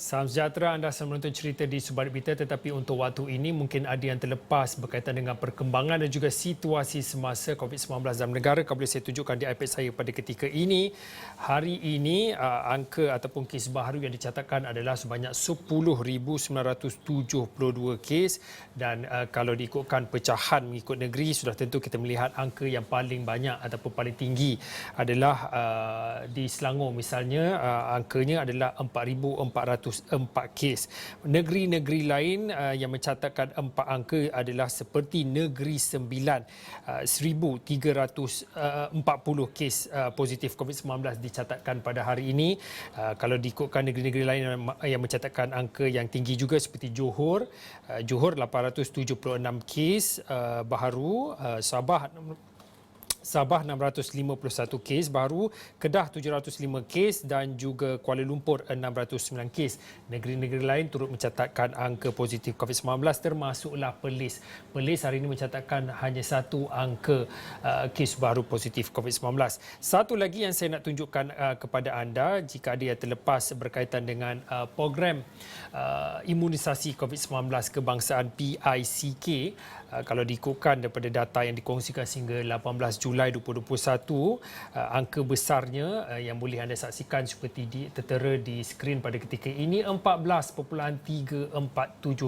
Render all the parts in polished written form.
Salam sejahtera, anda sedang menonton cerita di Sebalik Berita, tetapi untuk waktu ini mungkin ada yang terlepas berkaitan dengan perkembangan dan juga situasi semasa COVID-19 dalam negara. Kalau boleh saya tunjukkan di iPad saya pada ketika ini. Hari ini angka ataupun kes baharu yang dicatatkan adalah sebanyak 10,972 kes dan kalau diikutkan pecahan mengikut negeri, sudah tentu kita melihat angka yang paling banyak ataupun paling tinggi adalah di Selangor misalnya, angkanya adalah 4,404 kes. Negeri-negeri lain yang mencatatkan 4 angka adalah seperti Negeri Sembilan, 1,340 kes positif COVID-19 dicatatkan pada hari ini. Kalau diikutkan negeri-negeri lain yang mencatatkan angka yang tinggi juga seperti Johor, 876 kes baharu, Sabah 651 kes baru, Kedah 705 kes dan juga Kuala Lumpur 609 kes. Negeri-negeri lain turut mencatatkan angka positif COVID-19 termasuklah Perlis. Perlis hari ini mencatatkan hanya satu angka kes baru positif COVID-19. Satu lagi yang saya nak tunjukkan kepada anda jika ada yang terlepas berkaitan dengan program imunisasi COVID-19 kebangsaan PICK. Kalau diikutkan daripada data yang dikongsikan sehingga 18 Julai 2021, angka besarnya yang boleh anda saksikan seperti tertera di skrin pada ketika ini, 14.347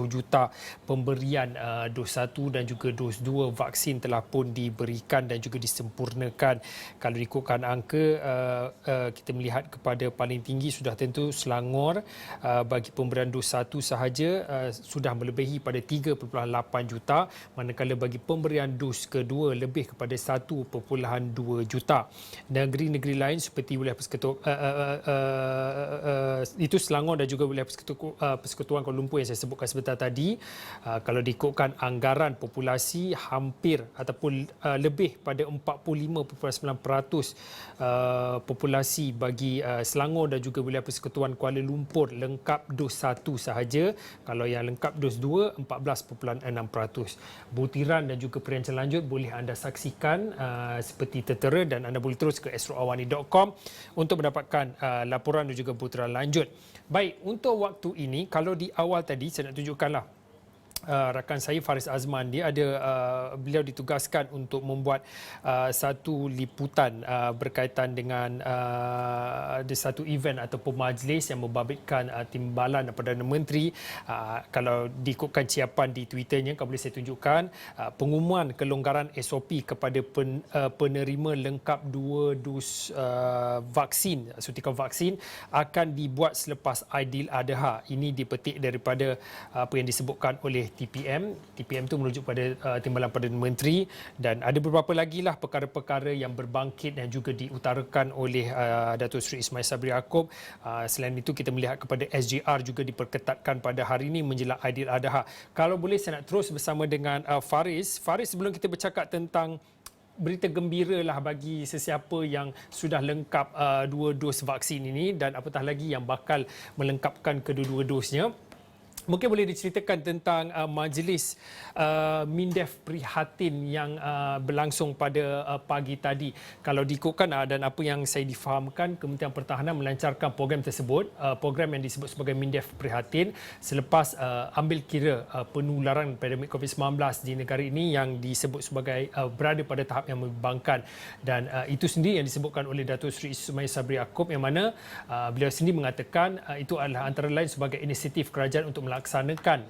juta pemberian dos 1 dan juga dos 2 vaksin telah pun diberikan dan juga disempurnakan. Kalau diikutkan angka, kita melihat kepada paling tinggi sudah tentu Selangor, bagi pemberian dos 1 sahaja sudah melebihi pada 3.8 juta, manakala bagi pemberian dos kedua lebih kepada 1.2 juta. Negeri-negeri lain seperti wilayah Persekutuan itu Selangor dan juga wilayah Persekutuan Kuala Lumpur yang saya sebutkan sebentar tadi, kalau diikutkan anggaran populasi hampir ataupun lebih pada 45.9% populasi bagi Selangor dan juga wilayah Persekutuan Kuala Lumpur lengkap dos 1 sahaja. Kalau yang lengkap dos 2, 14.6%. Butiran dan juga perincan lanjut boleh anda saksikan seperti tertera dan anda boleh terus ke astroawani.com untuk mendapatkan laporan dan juga butiran lanjut. Baik, untuk waktu ini, kalau di awal tadi saya nak tunjukkanlah rakan saya Faris Azman, dia ada beliau ditugaskan untuk membuat satu liputan berkaitan dengan ada satu event ataupun majlis yang membabitkan timbalan Perdana Menteri. Kalau diikutkan ciapan di Twitternya, kalau boleh saya tunjukkan, pengumuman kelonggaran SOP kepada penerima lengkap 2 dos vaksin, suntikan vaksin akan dibuat selepas Aidiladha. Ini dipetik daripada apa yang disebutkan oleh TPM. TPM itu merujuk pada timbalan Perdana Menteri, dan ada beberapa lagi lah perkara-perkara yang berbangkit dan juga diutarakan oleh Datuk Seri Ismail Sabri Yaakob. Selain itu kita melihat kepada SJR juga diperketatkan pada hari ini menjelang Aidiladha. Kalau boleh saya nak terus bersama dengan Faris. Faris, sebelum kita bercakap tentang berita gembira lah bagi sesiapa yang sudah lengkap 2 dos vaksin ini dan apatah lagi yang bakal melengkapkan kedua-dua dosnya, mungkin boleh diceritakan tentang majlis Mindef Prihatin yang berlangsung pada pagi tadi. Kalau diikutkan dan apa yang saya difahamkan, Kementerian Pertahanan melancarkan program tersebut, program yang disebut sebagai Mindef Prihatin selepas ambil kira penularan pandemik COVID-19 di negara ini yang disebut sebagai berada pada tahap yang membimbangkan, dan itu sendiri yang disebutkan oleh Datuk Seri Ismail Sabri Yaakob, yang mana beliau sendiri mengatakan itu adalah antara lain sebagai inisiatif kerajaan untuk melaksanakan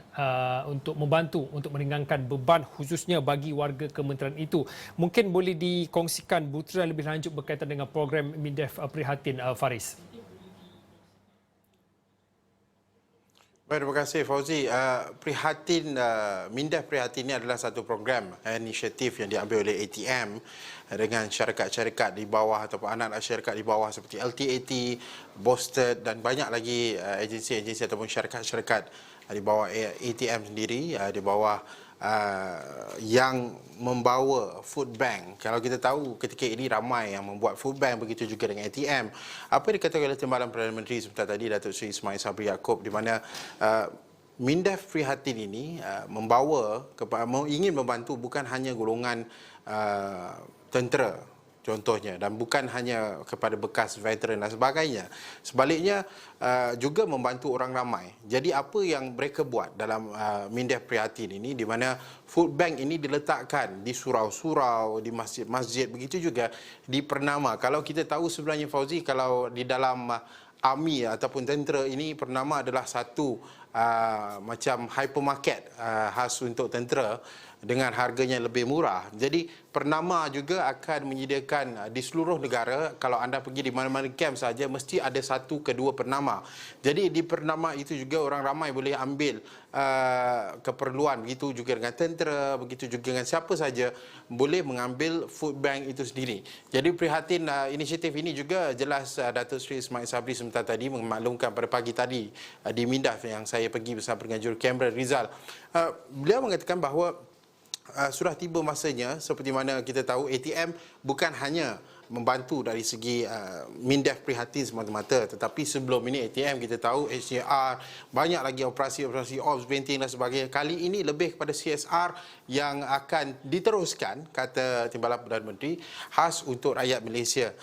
untuk membantu untuk meringankan beban khususnya bagi warga kementerian itu. Mungkin boleh dikongsikan butiran lebih lanjut berkaitan dengan program Mindef Prihatin, Faris. Baik, terima kasih Fauzi. Mindef Prihatin ini adalah satu program inisiatif yang diambil oleh ATM dengan syarikat-syarikat di bawah ataupun anak-anak syarikat di bawah seperti LTAT, Bosted dan banyak lagi agensi-agensi ataupun syarikat-syarikat di bawah ATM sendiri, di bawah yang membawa food bank. Kalau kita tahu ketika ini ramai yang membuat food bank, begitu juga dengan ATM. Apa yang dikatakan oleh Timbalan Perdana Menteri sebentar tadi, Datuk Seri Ismail Sabri Yaakob, di mana Mindef Prihatin ini ingin membantu bukan hanya golongan tentera. contohnya, dan bukan hanya kepada bekas veteran dan sebagainya. Sebaliknya juga membantu orang ramai. Jadi apa yang mereka buat dalam Mindef Prihatin ini, di mana food bank ini diletakkan di surau-surau, di masjid-masjid, begitu juga di Pernama. Kalau kita tahu sebenarnya, Fauzi, kalau di dalam army ataupun tentera ini, Pernama adalah satu macam hypermarket khas untuk tentera dengan harganya lebih murah. Jadi Pernama juga akan menyediakan di seluruh negara, kalau anda pergi di mana-mana camp saja, mesti ada satu ke dua Pernama. Jadi di Pernama itu juga orang ramai boleh ambil keperluan, begitu juga dengan tentera, begitu juga dengan siapa saja boleh mengambil food bank itu sendiri. Jadi prihatin inisiatif ini juga jelas Datuk Seri Ismail Sabri sebentar tadi memaklumkan pada pagi tadi di Mindaf yang saya pergi bersama dengan Juru Kamera Rizal. Beliau mengatakan bahawa sudah tiba masanya, seperti mana kita tahu, ATM bukan hanya membantu dari segi Mindef Prihatin semata-mata, tetapi sebelum ini ATM kita tahu HCR, banyak lagi operasi-operasi Ops, Benting dan sebagainya. Kali ini lebih kepada CSR yang akan diteruskan, kata Timbalan Perdana Menteri, khas untuk rakyat Malaysia.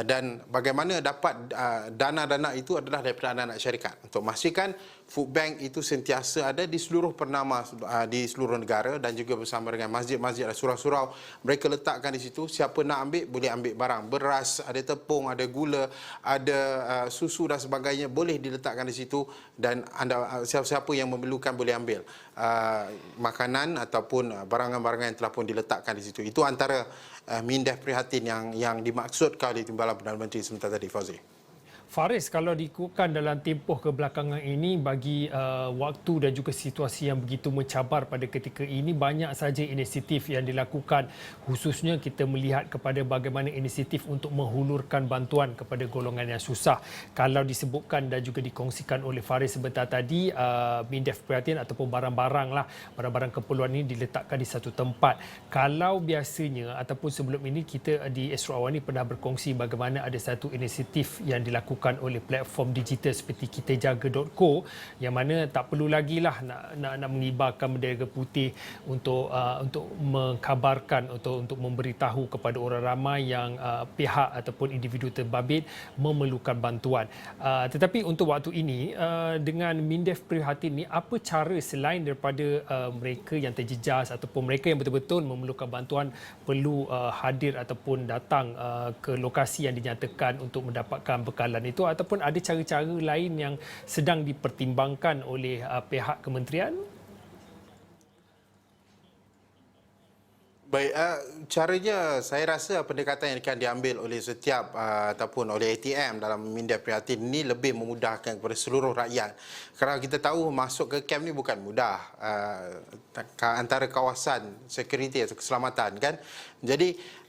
Dan bagaimana dapat dana-dana itu adalah daripada anak-anak syarikat, untuk memastikan food bank itu sentiasa ada di seluruh Pernama di seluruh negara, dan juga bersama dengan masjid-masjid dan surau-surau. Mereka letakkan di situ, siapa nak ambil boleh ambil barang. Beras, ada tepung, ada gula, ada susu dan sebagainya boleh diletakkan di situ, dan anda siapa-siapa yang memerlukan boleh ambil makanan ataupun barangan-barangan yang telah pun diletakkan di situ. Itu antara Mindef Prihatin yang dimaksudkan oleh Timbalan Perdana Menteri sebentar tadi, Fauzi. Faris, kalau diikutkan dalam tempoh kebelakangan ini, bagi waktu dan juga situasi yang begitu mencabar pada ketika ini, banyak saja inisiatif yang dilakukan, khususnya kita melihat kepada bagaimana inisiatif untuk menghulurkan bantuan kepada golongan yang susah. Kalau disebutkan dan juga dikongsikan oleh Faris sebentar tadi, Mindef Prihatin ataupun barang-barang lah, barang-barang keperluan ini diletakkan di satu tempat. Kalau biasanya ataupun sebelum ini, kita di Astro Awani pernah berkongsi bagaimana ada satu inisiatif yang dilakukan oleh platform digital seperti kitajaga.co, yang mana tak perlu lagi lah nak mengibarkan bendera putih untuk mengkabarkan, untuk memberitahu kepada orang ramai yang pihak ataupun individu terbabit memerlukan bantuan. Tetapi untuk waktu ini, dengan Mindef Prihatin ni, apa cara selain daripada mereka yang terjejas ataupun mereka yang betul-betul memerlukan bantuan perlu hadir ataupun datang ke lokasi yang dinyatakan untuk mendapatkan bekalan itu, ataupun ada cara-cara lain yang sedang dipertimbangkan oleh pihak kementerian? Baik, caranya saya rasa pendekatan yang akan diambil oleh setiap ataupun oleh ATM dalam Mindef Prihatin ini lebih memudahkan kepada seluruh rakyat. Kerana kita tahu masuk ke camp ni bukan mudah, antara kawasan security atau keselamatan kan. Jadi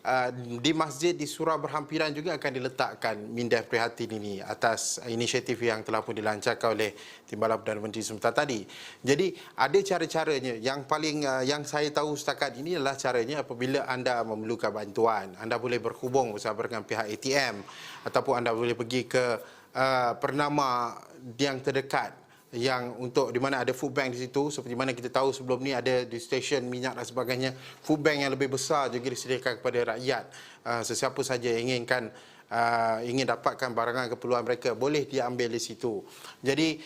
di masjid di surau berhampiran juga akan diletakkan Mindef Prihatin ini atas inisiatif yang telah pun dilancarkan oleh Timbalan Perdana Menteri sebentar tadi. Jadi ada cara-caranya. Yang paling yang saya tahu setakat ini adalah caranya apabila anda memerlukan bantuan, anda boleh berhubung bersama dengan pihak ATM, ataupun anda boleh pergi ke Pernama yang terdekat, yang untuk di mana ada food bank di situ. Seperti mana kita tahu sebelum ni ada di stesen minyak dan sebagainya, food bank yang lebih besar juga disediakan kepada rakyat. Sesiapa saja yang ingin dapatkan barangan keperluan mereka boleh diambil di situ. Jadi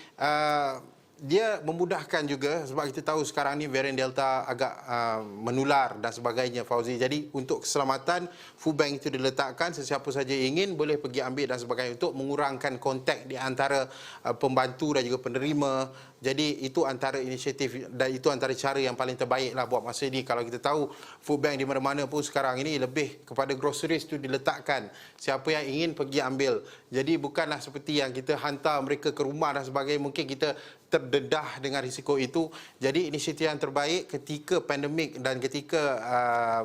dia memudahkan juga, sebab kita tahu sekarang ni varian Delta agak menular dan sebagainya, Fauzi. Jadi untuk keselamatan, food bank itu diletakkan, sesiapa saja ingin boleh pergi ambil dan sebagainya, untuk mengurangkan kontak di antara pembantu dan juga penerima. Jadi itu antara inisiatif dan itu antara cara yang paling terbaiklah buat masa ini. Kalau kita tahu food bank di mana-mana pun sekarang ini lebih kepada groceries itu diletakkan, siapa yang ingin pergi ambil. Jadi bukanlah seperti yang kita hantar mereka ke rumah dan sebagainya, mungkin kita terdedah dengan risiko itu. Jadi inisiatif yang terbaik ketika pandemik dan ketika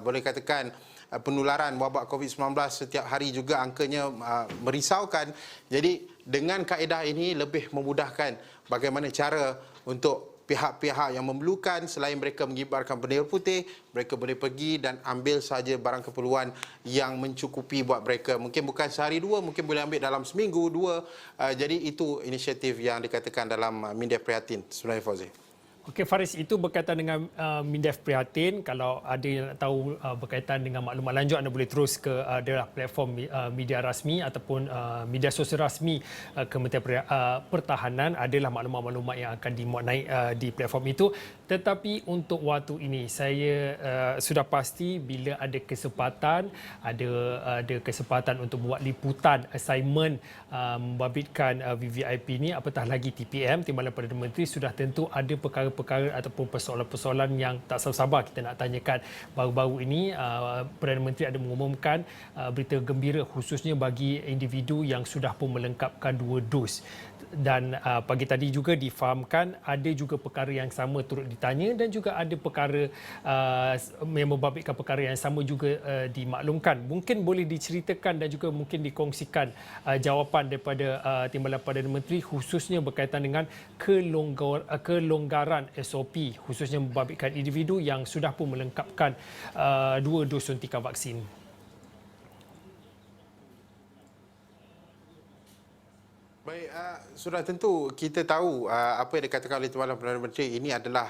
boleh katakan penularan wabak COVID-19 setiap hari juga angkanya merisaukan. Jadi dengan kaedah ini lebih memudahkan bagaimana cara untuk pihak-pihak yang memerlukan, selain mereka mengibarkan bendera putih, mereka boleh pergi dan ambil saja barang keperluan yang mencukupi buat mereka. Mungkin bukan sehari dua, mungkin boleh ambil dalam seminggu dua. Jadi itu inisiatif yang dikatakan dalam Mindef Prihatin sebenarnya, Fauzi. Okey Faris, itu berkaitan dengan Mindef prihatin. Kalau ada yang nak tahu berkaitan dengan maklumat lanjut, anda boleh terus ke adalah platform media rasmi ataupun media sosial rasmi Kementerian Pertahanan. Adalah maklumat-maklumat yang akan dimuat naik di platform itu. Tetapi untuk waktu ini saya sudah pasti bila ada kesempatan, ada kesempatan untuk buat liputan assignment membabitkan VVIP ini, apatah lagi TPM, Timbalan Perdana Menteri, sudah tentu ada perkara-perkara ataupun persoalan-persoalan yang tak sabar kita nak tanyakan. Baru-baru ini Perdana Menteri ada mengumumkan berita gembira khususnya bagi individu yang sudah pun melengkapkan 2 dos. Dan pagi tadi juga difahamkan ada juga perkara yang sama turut ditanya dan juga ada perkara yang membabitkan perkara yang sama juga dimaklumkan. Mungkin boleh diceritakan dan juga mungkin dikongsikan jawapan daripada Timbalan Perdana Menteri khususnya berkaitan dengan kelonggaran SOP khususnya membabitkan individu yang sudah pun melengkapkan 2 dos suntikan vaksin. Baik, sudah tentu kita tahu apa yang dikatakan oleh Timbalan Perdana Menteri ini adalah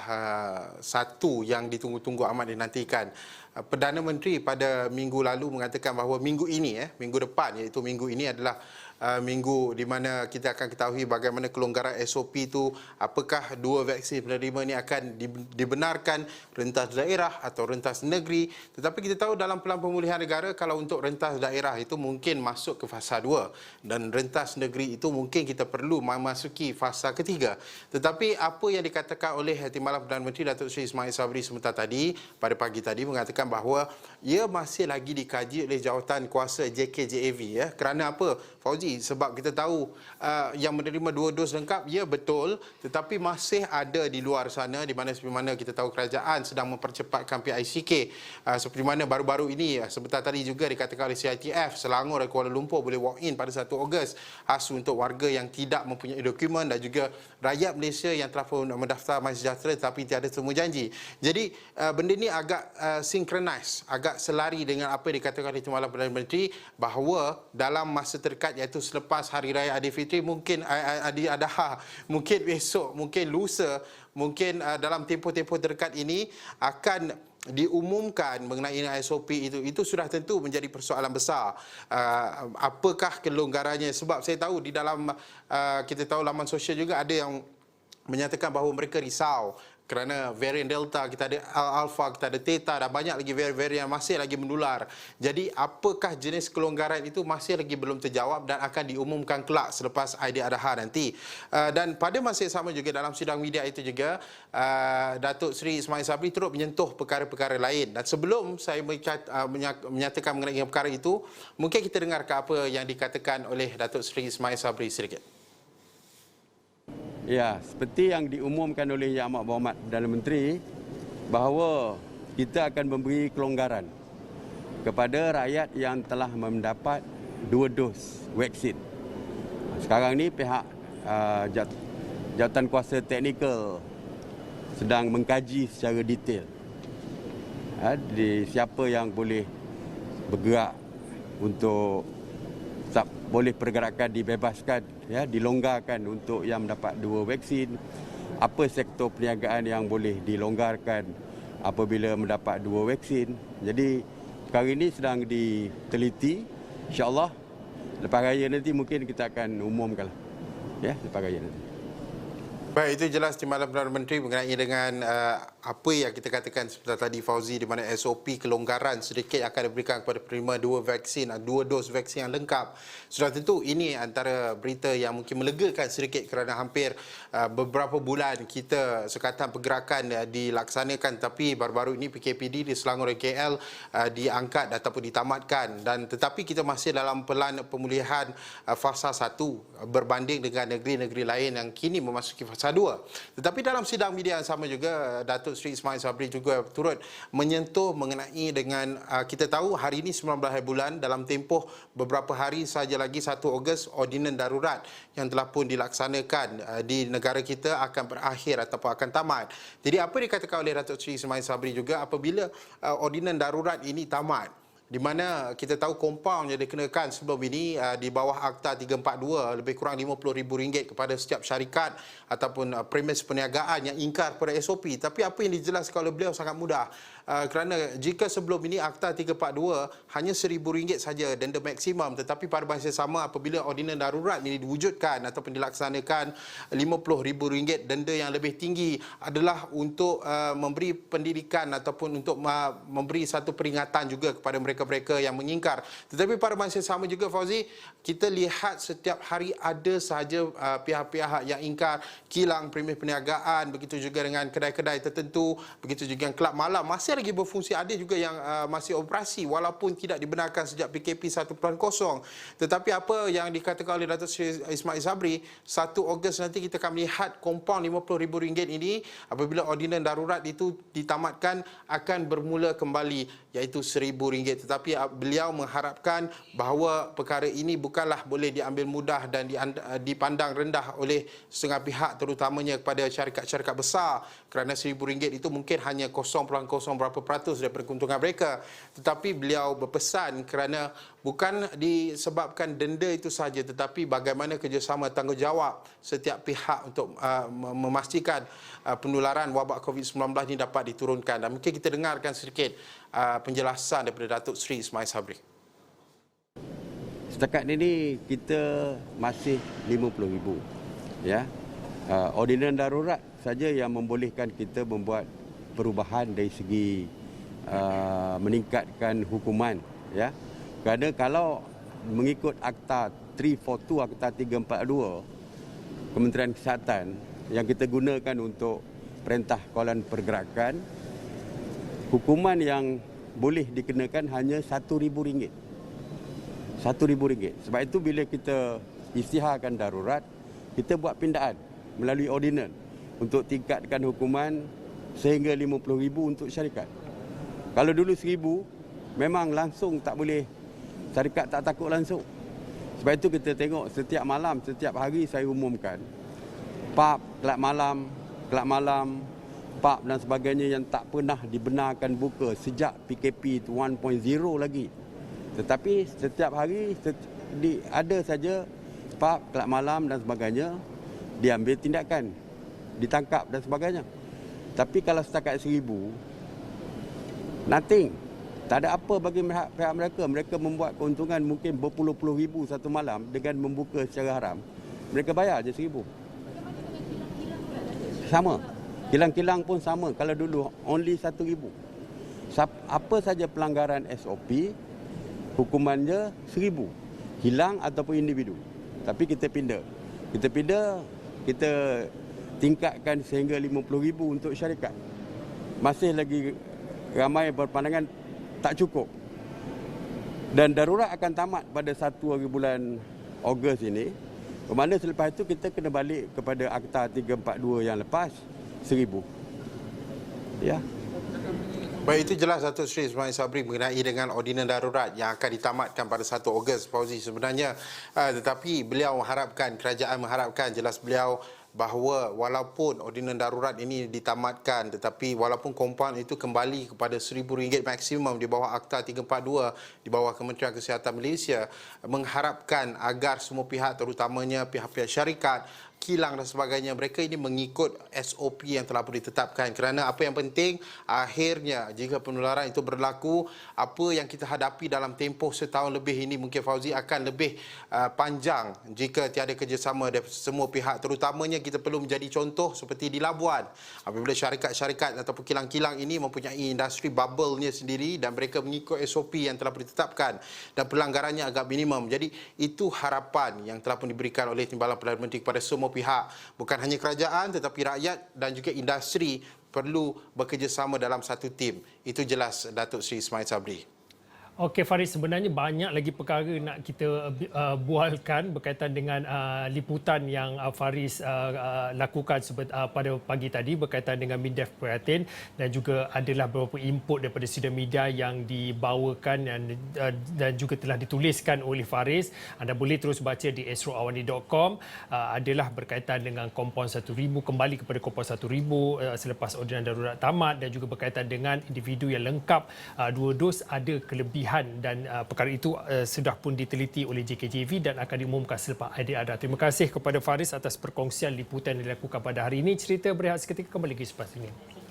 satu yang ditunggu-tunggu amat dinantikan. Perdana Menteri pada minggu lalu mengatakan bahawa minggu ini, minggu depan iaitu minggu ini adalah minggu di mana kita akan ketahui bagaimana kelonggaran SOP itu, apakah 2 vaksin penerima ini akan dibenarkan rentas daerah atau rentas negeri. Tetapi kita tahu dalam Pelan Pemulihan Negara, kalau untuk rentas daerah itu mungkin masuk ke fasa 2 dan rentas negeri itu mungkin kita perlu memasuki fasa ketiga. Tetapi apa yang dikatakan oleh Timbalan Perdana Menteri Datuk Seri Ismail Sabri sebentar tadi, pada pagi tadi, mengatakan bahawa ia masih lagi dikaji oleh jawatan kuasa JKJAV. Kerana apa, Fauzi? Sebab kita tahu yang menerima 2 dos lengkap, ya betul, tetapi masih ada di luar sana di mana seperti mana kita tahu kerajaan sedang mempercepatkan PICK. Seperti mana baru-baru ini sebentar tadi juga dikatakan oleh CITF, Selangor dan Kuala Lumpur boleh walk in pada 1 Ogos khas untuk warga yang tidak mempunyai dokumen dan juga rakyat Malaysia yang telah pun mendaftar MySejahtera tetapi tiada temu janji. Jadi benda ini agak synchronize, agak selari dengan apa yang dikatakan oleh Timbalan Perdana Menteri bahawa dalam masa terdekat iaitu selepas Hari Raya Aidilfitri, mungkin Adi Adha, mungkin besok, mungkin lusa, mungkin dalam tempoh-tempoh terdekat ini akan diumumkan mengenai SOP itu sudah tentu menjadi persoalan besar. Apakah kelonggarannya? Sebab saya tahu di dalam kita tahu laman sosial juga ada yang menyatakan bahawa mereka risau kerana varian Delta, kita ada Alpha, kita ada Theta dan banyak lagi varian yang masih lagi menular. Jadi apakah jenis kelonggaran itu masih lagi belum terjawab dan akan diumumkan kelak selepas Aidiladha nanti. Dan pada masa yang sama juga dalam sidang media itu juga Datuk Seri Ismail Sabri turut menyentuh perkara-perkara lain. Dan sebelum saya menyatakan mengenai perkara itu, mungkin kita dengarkan apa yang dikatakan oleh Datuk Seri Ismail Sabri sedikit. Ya, seperti yang diumumkan oleh Yang Amat Berhormat Perdana Menteri bahawa kita akan memberi kelonggaran kepada rakyat yang telah mendapat 2 dos vaksin. Sekarang ni pihak jawatan kuasa teknikal sedang mengkaji secara detail siapa yang boleh bergerak untuk boleh pergerakan dibebaskan, dilonggarkan untuk yang mendapat 2 vaksin. Apa sektor perniagaan yang boleh dilonggarkan apabila mendapat 2 vaksin. Jadi perkara ini sedang diteliti. InsyaAllah lepas raya nanti mungkin kita akan umumkan. Lepas raya nanti. Baik, itu jelas Timbalan Perdana Menteri mengenai dengan apa yang kita katakan sebentar tadi, Fauzi, di mana SOP kelonggaran sedikit akan diberikan kepada penerima 2 vaksin, 2 dos vaksin yang lengkap. Sudah tentu ini antara berita yang mungkin melegakan sedikit kerana hampir beberapa bulan kita sekatan pergerakan dilaksanakan, tapi baru-baru ini PKPD di Selangor dan KL diangkat ataupun ditamatkan, dan tetapi kita masih dalam pelan pemulihan fasa 1 berbanding dengan negeri-negeri lain yang kini memasuki fasa 2. Tetapi dalam sidang media yang sama juga Datuk Seri Ismail Sabri juga turut menyentuh mengenai dengan kita tahu hari ini 19 hari bulan, dalam tempoh beberapa hari saja lagi 1 Ogos ordinan darurat yang telah pun dilaksanakan di negara kita akan berakhir ataupun akan tamat. Jadi apa dikatakan oleh Datuk Seri Ismail Sabri juga, apabila ordinan darurat ini tamat, di mana kita tahu kompaun yang dikenakan sebelum ini di bawah Akta 342 lebih kurang RM50,000 kepada setiap syarikat ataupun premis perniagaan yang ingkar pada SOP. Tapi apa yang dijelaskan oleh beliau sangat mudah. Kerana jika sebelum ini Akta 342 hanya RM1,000 saja denda maksimum, tetapi pada masa sama apabila ordinan darurat ini diwujudkan ataupun dilaksanakan RM50,000 denda yang lebih tinggi adalah untuk memberi pendidikan ataupun untuk memberi satu peringatan juga kepada mereka-mereka yang mengingkar. Tetapi pada masa sama juga Fauzi, kita lihat setiap hari ada sahaja pihak-pihak yang ingkar, kilang premis perniagaan, begitu juga dengan kedai-kedai tertentu, begitu juga dengan kelab malam masih lagi berfungsi, ada juga yang masih operasi walaupun tidak dibenarkan sejak PKP 1.0. Tetapi apa yang dikatakan oleh Datuk Seri Ismail Sabri, 1 Ogos nanti kita akan melihat kompaun RM50,000 ini apabila ordinan darurat itu ditamatkan akan bermula kembali, iaitu RM1,000. Tetapi beliau mengharapkan bahawa perkara ini bukanlah boleh diambil mudah dan dipandang rendah oleh setengah pihak, terutamanya kepada syarikat-syarikat besar, kerana RM1,000 itu mungkin hanya 0.0 berapa peratus daripada keuntungan mereka. Tetapi beliau berpesan kerana bukan disebabkan denda itu sahaja, tetapi bagaimana kerjasama tanggungjawab setiap pihak untuk memastikan penularan wabak COVID-19 ini dapat diturunkan. Dan mungkin kita dengarkan sedikit penjelasan daripada Datuk Seri Ismail Sabri. Setakat ini kita masih 50,000, ya. Ordinan darurat saja yang membolehkan kita membuat perubahan dari segi meningkatkan hukuman, ya. Kerana kalau mengikut Akta 342, Akta 342 Kementerian Kesihatan yang kita gunakan untuk perintah kawalan pergerakan, hukuman yang boleh dikenakan hanya RM1,000. RM1,000. Sebab itu bila kita isytiharkan darurat, kita buat pindaan melalui ordinan untuk tingkatkan hukuman sehingga RM50,000 untuk syarikat. Kalau dulu RM1,000, memang langsung tak boleh, syarikat tak takut langsung. Sebab itu kita tengok setiap malam, setiap hari saya umumkan, pub, kelab malam, pub dan sebagainya yang tak pernah dibenarkan buka sejak PKP 1.0 lagi. Tetapi setiap hari ada saja pub, kelab malam dan sebagainya diambil tindakan, ditangkap dan sebagainya. Tapi kalau setakat RM1,000, nothing. Tak ada apa bagi pihak mereka. Mereka membuat keuntungan mungkin berpuluh-puluh ribu satu malam dengan membuka secara haram. Mereka bayar je RM1,000. Sama. Kilang-kilang pun sama. Kalau dulu only RM1,000. Apa saja pelanggaran SOP, hukumannya RM1,000. Kilang ataupun individu. Tapi kita pindah. Kita tingkatkan sehingga RM50,000 untuk syarikat. Masih lagi ramai berpandangan tak cukup. Dan darurat akan tamat pada 1 hari bulan Ogos ini. Bermakna selepas itu kita kena balik kepada Akta 342 yang lepas, RM1,000. Ya. Baik, itu jelas Datuk Seri Ismail Sabri mengenai dengan ordinan darurat yang akan ditamatkan pada 1 Ogos, Fauzi sebenarnya. Tetapi beliau mengharapkan, kerajaan mengharapkan, jelas beliau, bahawa walaupun ordinan darurat ini ditamatkan, tetapi walaupun kompaun itu kembali kepada RM1,000 maksimum di bawah Akta 342 di bawah Kementerian Kesihatan Malaysia, mengharapkan agar semua pihak, terutamanya pihak-pihak syarikat, kilang dan sebagainya, mereka ini mengikut SOP yang telah pun ditetapkan. Kerana apa yang penting, akhirnya jika penularan itu berlaku, apa yang kita hadapi dalam tempoh setahun lebih ini mungkin Fauzi akan lebih panjang jika tiada kerjasama dari semua pihak. Terutamanya kita perlu menjadi contoh seperti di Labuan. Apabila syarikat-syarikat ataupun kilang-kilang ini mempunyai industri bubble-nya sendiri dan mereka mengikut SOP yang telah pun ditetapkan dan pelanggarannya agak minimum. Jadi itu harapan yang telah pun diberikan oleh Timbalan Perdana Menteri kepada semua pihak, bukan hanya kerajaan tetapi rakyat dan juga industri perlu bekerjasama dalam satu tim. Itu jelas Datuk Seri Ismail Sabri. Okey Faris, sebenarnya banyak lagi perkara nak kita bualkan berkaitan dengan liputan yang Faris lakukan pada pagi tadi berkaitan dengan MINDEF Prihatin, dan juga adalah beberapa input daripada sidang media yang dibawakan dan juga telah dituliskan oleh Faris. Anda boleh terus baca di esroawani.com. Adalah berkaitan dengan kompaun RM1,000, kembali kepada kompaun RM1,000 selepas ordinan darurat tamat, dan juga berkaitan dengan individu yang lengkap 2 dos ada kelebihan pilihan dan perkara itu sudah pun diteliti oleh JKJV dan akan diumumkan selepas adik ada. Terima kasih kepada Faris atas perkongsian liputan yang dilakukan pada hari ini. Cerita berehat seketika kembali lagi selepas ini.